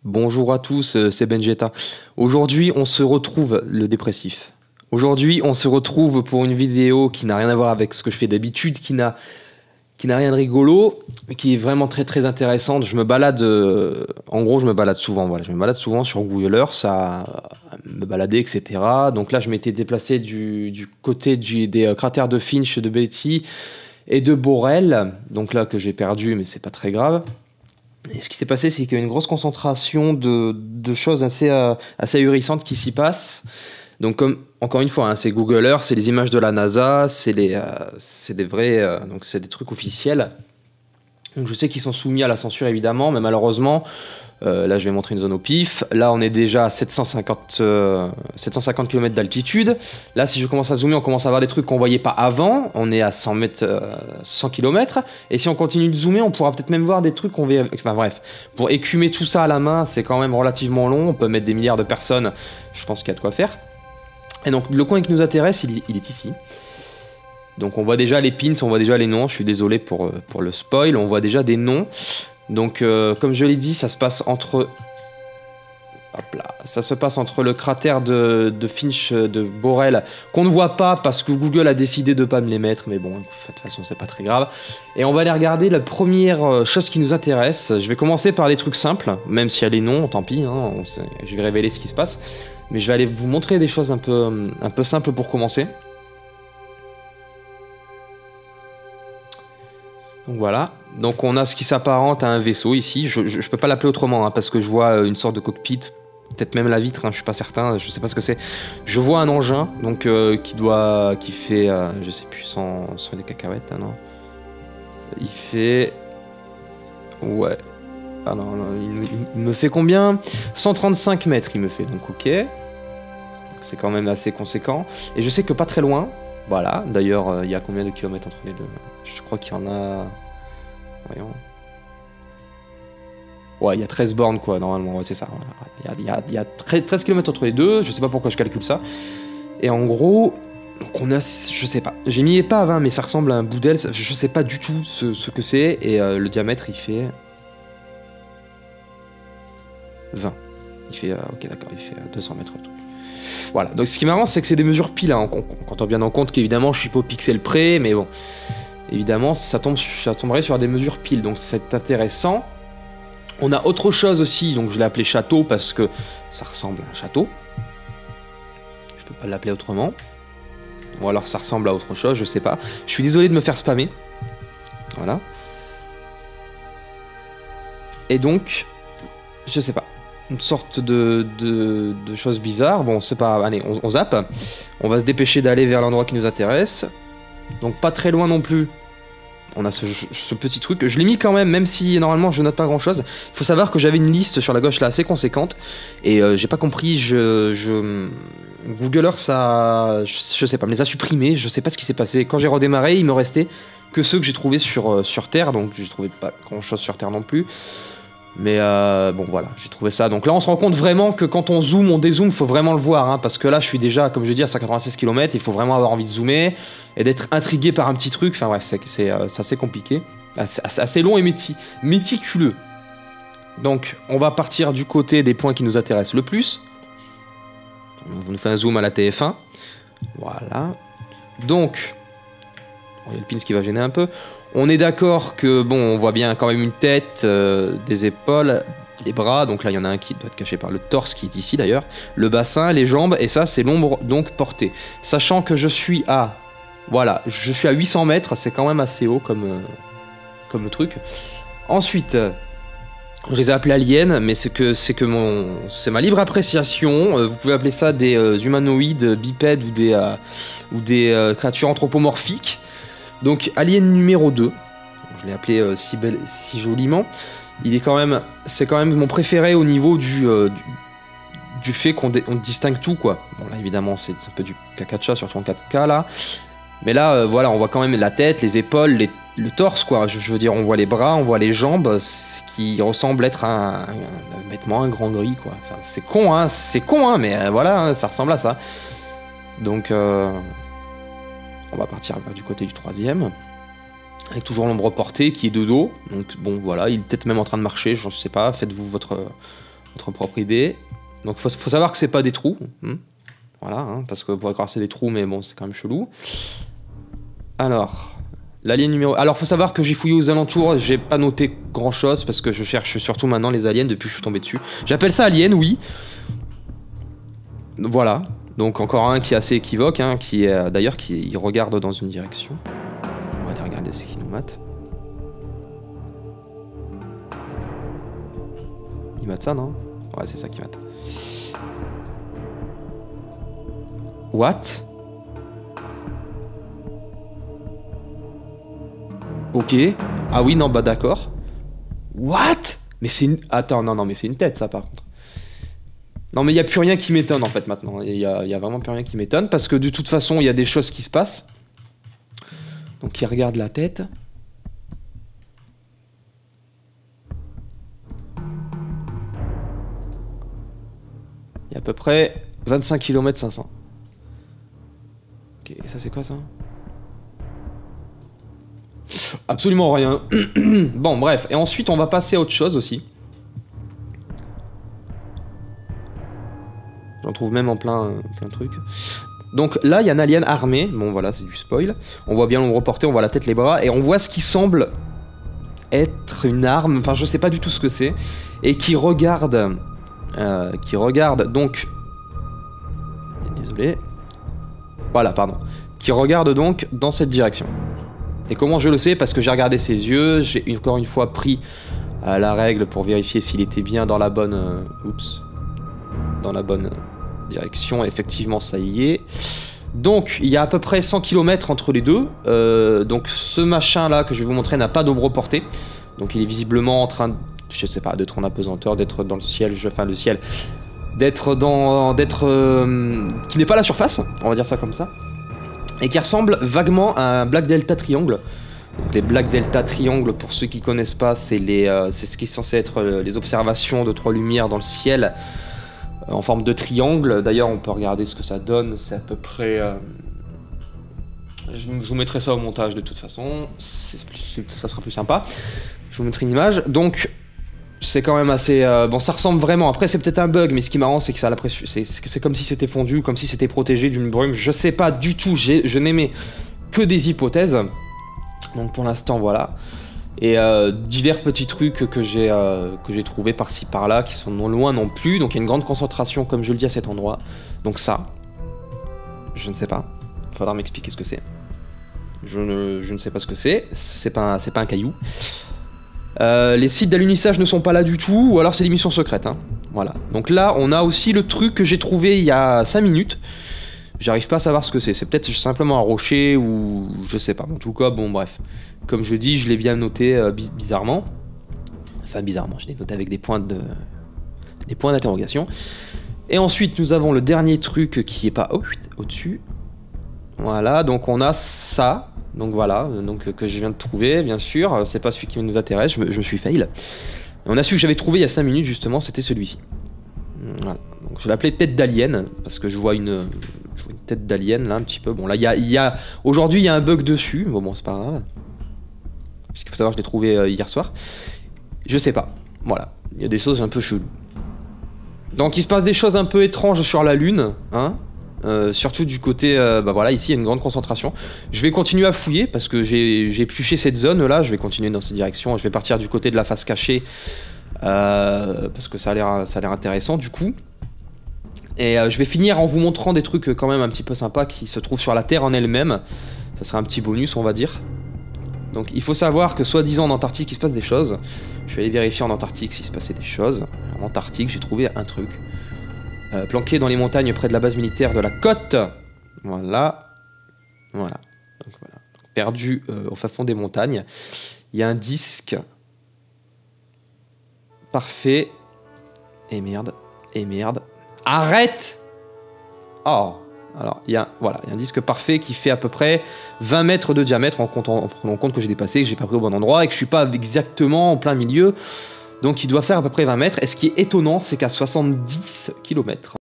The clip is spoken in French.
Bonjour à tous, c'est Benjeta. Aujourd'hui, on se retrouve, le dépressif. Aujourd'hui, on se retrouve pour une vidéo qui n'a rien à voir avec ce que je fais d'habitude, qui n'a rien de rigolo, mais qui est vraiment très très intéressante. Je me balade, en gros, je me balade souvent. Voilà, je me balade souvent sur Google Earth, à me balader, etc. Donc là, je m'étais déplacé du côté des cratères de Finch, de Betty et de Borel. Donc là, que j'ai perdu, mais c'est pas très grave. Et ce qui s'est passé, c'est qu'il y a une grosse concentration de choses assez ahurissantes qui s'y passent. Donc, comme, encore une fois, hein, c'est Google Earth, c'est les images de la NASA, c'est des vrais, donc c'est des trucs officiels. Donc, je sais qu'ils sont soumis à la censure, évidemment, mais malheureusement, là, je vais montrer une zone au pif. Là, on est déjà à 750 km d'altitude. Là, si je commence à zoomer, on commence à voir des trucs qu'on voyait pas avant. On est à 100 mètres, 100 km. Et si on continue de zoomer, on pourra peut-être même voir des trucs qu'on voyait... Enfin bref, pour écumer tout ça à la main, c'est quand même relativement long. On peut mettre des milliards de personnes. Je pense qu'il y a de quoi faire. Et donc, le coin qui nous intéresse, il est ici. Donc, on voit déjà les pins, on voit déjà les noms. Je suis désolé pour le spoil. On voit déjà des noms. Donc, comme je l'ai dit, ça se passe entre... Hop là, ça se passe entre le cratère de Finch, de Borel, qu'on ne voit pas parce que Google a décidé de ne pas me les mettre, mais bon, de toute façon, c'est pas très grave. Et on va aller regarder la première chose qui nous intéresse. Je vais commencer par les trucs simples, même s'il y a les noms, tant pis, hein, je vais révéler ce qui se passe. Mais je vais aller vous montrer des choses un peu simples pour commencer. Donc voilà, donc on a ce qui s'apparente à un vaisseau ici, je peux pas l'appeler autrement hein, parce que je vois une sorte de cockpit, peut-être même la vitre, hein, je suis pas certain, je sais pas ce que c'est. Je vois un engin donc qui fait, je sais plus, sans des cacahuètes, hein, non. Il fait... Ouais, ah non, il me fait combien? 135 mètres il me fait, donc ok. C'est quand même assez conséquent. Et je sais que pas très loin, voilà, d'ailleurs il y a combien de kilomètres entre les deux? Je crois qu'il y en a... Voyons. Ouais, il y a 13 bornes, quoi, normalement, ouais, c'est ça. Voilà. Il y a 13 km entre les deux, je sais pas pourquoi je calcule ça. Et en gros, donc on a... Je sais pas. J'ai mis pas à 20, mais ça ressemble à un bout d'aile. Je sais pas du tout ce que c'est. Et le diamètre, il fait... 20. Il fait... ok, d'accord, il fait 200 mètres. Voilà, donc ce qui est marrant, c'est que c'est des mesures pile, hein. On tient bien en compte qu'évidemment, je suis pas au pixel près, mais bon... Évidemment, ça tomberait sur des mesures pile, donc c'est intéressant. On a autre chose aussi, donc je l'ai appelé château parce que ça ressemble à un château. Je peux pas l'appeler autrement. Ou alors ça ressemble à autre chose, je sais pas. Je suis désolé de me faire spammer. Voilà. Et donc, je sais pas. Une sorte de chose bizarre. Bon, c'est pas... Allez, on zappe. On va se dépêcher d'aller vers l'endroit qui nous intéresse. Donc pas très loin non plus. On a ce petit truc. Je l'ai mis quand même si normalement je note pas grand chose. Il faut savoir que j'avais une liste sur la gauche là assez conséquente. Et j'ai pas compris. Google Earth, ça... Je sais pas, me les a supprimés. Je sais pas ce qui s'est passé. Quand j'ai redémarré, il me restait que ceux que j'ai trouvés sur Terre. Donc j'ai trouvé pas grand chose sur Terre non plus. Mais bon voilà, j'ai trouvé ça. Donc là on se rend compte vraiment que quand on zoome, on dézoome, faut vraiment le voir. Hein, parce que là je suis déjà, comme je dis, à 196 km. Il faut vraiment avoir envie de zoomer et d'être intrigué par un petit truc. Enfin bref, c'est assez compliqué. Assez long et méticuleux. Donc on va partir du côté des points qui nous intéressent le plus. On nous fait un zoom à la TF1. Voilà. Donc, il y a le pins qui va gêner un peu. On est d'accord que, bon, on voit bien quand même une tête, des épaules, les bras. Donc là, il y en a un qui doit être caché par le torse, qui est ici d'ailleurs. Le bassin, les jambes, et ça, c'est l'ombre donc portée. Sachant que je suis à... Voilà, je suis à 800 mètres, c'est quand même assez haut comme truc. Ensuite, je les ai appelés aliens, mais c'est ma libre appréciation. Vous pouvez appeler ça des humanoïdes, bipèdes ou des créatures anthropomorphiques. Donc alien numéro 2, je l'ai appelé si joliment. C'est quand même mon préféré au niveau du fait qu'on distingue tout, quoi. Bon là évidemment c'est un peu du caca de chat, surtout en 4K là. Mais là voilà, on voit quand même la tête, les épaules, le torse, quoi. Je veux dire, on voit les bras, on voit les jambes, ce qui ressemble être bêtement un grand gris, quoi. Enfin c'est con hein, mais voilà, hein, ça ressemble à ça. Donc on va partir du côté du troisième. Avec toujours l'ombre portée qui est de dos. Donc bon voilà, il est peut-être même en train de marcher, je sais pas, faites-vous votre Votre propre idée. Donc faut savoir que c'est pas des trous. Voilà, hein, parce que vous pourrez croire que c'est des trous, mais bon, c'est quand même chelou. Alors, l'alien numéro... Alors, faut savoir que j'ai fouillé aux alentours, j'ai pas noté grand-chose, parce que je cherche surtout maintenant les aliens depuis que je suis tombé dessus. J'appelle ça alien, oui. Voilà. Donc, encore un qui est assez équivoque, hein, qui est... D'ailleurs, il regarde dans une direction. On va aller regarder ce qu'il nous mate. Il mate ça, non? Ouais, c'est ça qui mate. What? Ok. Ah oui, non, bah d'accord. What? Mais c'est une... Attends, non, mais c'est une tête, ça, par contre. Non, mais il n'y a plus rien qui m'étonne, en fait, maintenant. Il y a vraiment plus rien qui m'étonne, parce que de toute façon, il y a des choses qui se passent. Donc, il regarde la tête. Il y a à peu près 25 km 500. Ok, et ça, c'est quoi, ça? Absolument rien. Bon, bref. Et ensuite, on va passer à autre chose aussi. J'en trouve même en plein truc. Donc là, il y a un alien armé. Bon, voilà, c'est du spoil. On voit bien l'ombre portée, on voit la tête, les bras. Et on voit ce qui semble être une arme. Enfin, je sais pas du tout ce que c'est. Et qui regarde... donc... Désolé. Voilà, pardon. Qui regarde donc dans cette direction. Et comment je le sais? Parce que j'ai regardé ses yeux, j'ai encore une fois pris la règle pour vérifier s'il était bien dans la bonne... dans la bonne direction. Effectivement, ça y est. Donc, il y a à peu près 100 km entre les deux. Donc, ce machin-là que je vais vous montrer n'a pas d'ombre portée. Donc, il est visiblement en train, je sais pas, d'être en apesanteur, d'être dans le ciel, enfin le ciel... d'être dans... qui n'est pas à la surface, on va dire ça comme ça. Et qui ressemble vaguement à un Black Delta Triangle. Donc les Black Delta Triangle, pour ceux qui connaissent pas, c'est ce qui est censé être les observations de trois lumières dans le ciel en forme de triangle. D'ailleurs, on peut regarder ce que ça donne. C'est à peu près... je vous mettrai ça au montage de toute façon. Ça sera plus sympa. Je vous mettrai une image. Donc, c'est quand même assez... bon, ça ressemble vraiment. Après, c'est peut-être un bug, mais ce qui est marrant, c'est que ça a c'est comme si c'était fondu, comme si c'était protégé d'une brume. Je sais pas du tout. Je n'émets que des hypothèses. Donc, pour l'instant, voilà. Et divers petits trucs que j'ai trouvés par-ci par-là, qui sont non loin non plus. Donc, il y a une grande concentration, comme je le dis, à cet endroit. Donc ça, je ne sais pas. Il faudra m'expliquer ce que c'est. Je ne sais pas ce que c'est. C'est pas un caillou. Les sites d'alunissage ne sont pas là du tout, ou alors c'est des missions secrètes, hein. Voilà. Donc là, on a aussi le truc que j'ai trouvé il y a 5 minutes. J'arrive pas à savoir ce que c'est. C'est peut-être simplement un rocher, ou je sais pas. En tout cas, bon, bref. Comme je dis, je l'ai bien noté bizarrement. Enfin, bizarrement, je l'ai noté avec des points d'interrogation. Et ensuite, nous avons le dernier truc qui est pas au-dessus. Voilà, donc on a ça. Donc voilà, donc, que je viens de trouver, bien sûr. C'est pas celui qui nous intéresse, je me suis fail. Et on a celui que j'avais trouvé il y a 5 minutes, justement, c'était celui-ci. Voilà. Donc je l'appelais tête d'alien, parce que je vois une tête d'alien, là, un petit peu. Bon, là, aujourd'hui, il y a un bug dessus. Bon, c'est pas grave. Puisqu'il faut savoir que je l'ai trouvé hier soir. Je sais pas. Voilà. Il y a des choses un peu cheloues. Donc il se passe des choses un peu étranges sur la Lune, hein. Surtout du côté, bah voilà, ici il y a une grande concentration. Je vais continuer à fouiller parce que j'ai épluché cette zone là. Je vais continuer dans cette direction. Je vais partir du côté de la face cachée parce que ça a l'air intéressant du coup. Et je vais finir en vous montrant des trucs quand même un petit peu sympas qui se trouvent sur la Terre en elle-même. Ça sera un petit bonus, on va dire. Donc il faut savoir que soi-disant en Antarctique il se passe des choses. Je vais aller vérifier en Antarctique s'il se passait des choses. En Antarctique j'ai trouvé un truc. Planqué dans les montagnes près de la base militaire de la côte. Voilà. Voilà. Donc, voilà. Perdu au fin fond des montagnes. Il y a un disque. Parfait. Et merde. Et merde. Arrête! Oh. Alors, il y a un disque parfait qui fait à peu près 20 mètres de diamètre en prenant en compte que j'ai dépassé, que j'ai pas pris au bon endroit et que je suis pas exactement en plein milieu. Donc il doit faire à peu près 20 mètres. Et ce qui est étonnant, c'est qu'à 70 km,